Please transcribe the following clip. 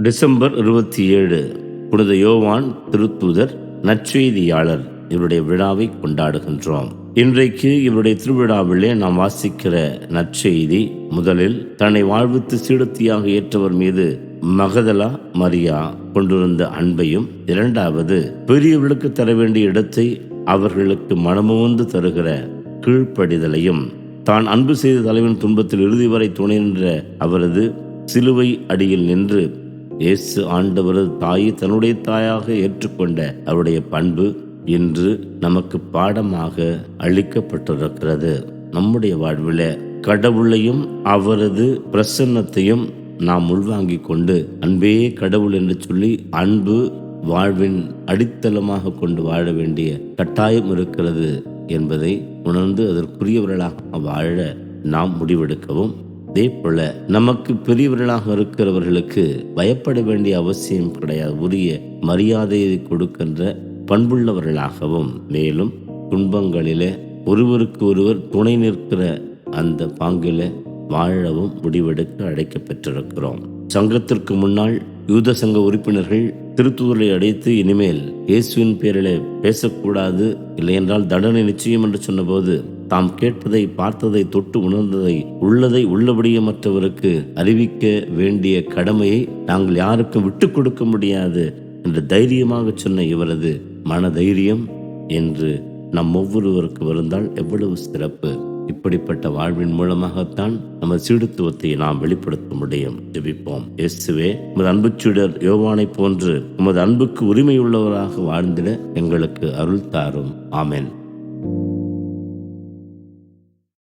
December 27 புனித யோவான் திருத்தூதர் நற்செய்தியாளர் இவருடைய விழாவை கொண்டாடுகின்றோம். இன்றைக்கு இவருடைய திருவிழாவிலே நாம் வாசிக்கிற நற்செய்தி, முதலில் தன்னை வாழ்வித்து சீடத்தியாக ஏற்றவர் மீது மகதலா மரியா கொண்டிருந்த அன்பையும், இரண்டாவது பெரியவர்களுக்கு தர வேண்டிய இடத்தை அவர்களுக்கு மனமுவந்து தருகிற கீழ்ப்படிதலையும், தான் அன்பு செய்த தலைவன் துன்பத்தில் இறுதி வரை துணை நின்ற அவரது சிலுவை அடியில் நின்று இயேசு ஆண்டவரது தாயை தன்னுடைய தாயாக ஏற்றுக்கொண்ட அவருடைய பண்பு இன்று நமக்கு பாடமாக அளிக்கப்பட்டிருக்கிறது. நம்முடைய வாழ்வில் கடவுளையும் அவரது பிரசன்னத்தையும் நாம் உள்வாங்கிக் கொண்டு அன்பே கடவுள் என்று சொல்லி அன்பு வாழ்வின் அடித்தளமாக கொண்டு வாழ வேண்டிய கட்டாயம் இருக்கிறது என்பதை உணர்ந்து அதற்குரியவர்களாக வாழ நாம் முடிவெடுக்கவும், அதே போல நமக்கு பெரியவர்களாக இருக்கிறவர்களுக்கு பயப்பட வேண்டிய அவசியம் கிடையாது. உரிய மரியாதையை கொடுக்கின்ற பண்புள்ளவர்களாகவும், மேலும் துன்பங்களிலே ஒருவருக்கு ஒருவர் துணை நிற்கிற அந்த பாங்கில வாழவும் முடிவெடுக்க அழைக்கப்பட்டிருக்கிறோம். சங்கத்திற்கு முன்னால் யூத சங்க உறுப்பினர்கள் திருத்தூதரை அடைத்து இனிமேல் இயேசுவின் பேரிலே பேசக்கூடாது, இல்லையென்றால் தண்டனை நிச்சயம் என்று சொன்னபோது, தாம் கேட்டதை பார்த்ததை தொட்டு உணர்ந்ததை உள்ளதை உள்ளபடியே மற்றவருக்கு அறிவிக்க வேண்டிய கடமையை நாங்கள் யாருக்கும் விட்டு கொடுக்க முடியாது என்று தைரியமாக சொன்ன இவரது மன தைரியம் என்று நம் ஒவ்வொருவருக்கு வருந்தால் எவ்வளவு சிறப்பு! இப்படிப்பட்ட வாழ்வின் மூலமாகத்தான் நமது சீடத்துவத்தை நாம் வெளிப்படுத்த முடியும். ஜெபிப்போம். இயேசுவே, உமது அன்புச்சீடர் யோவானை போன்று உமது அன்புக்கு உரிமையுள்ளவராக வாழ்ந்திட எங்களுக்கு அருள் தாரும். ஆமென்.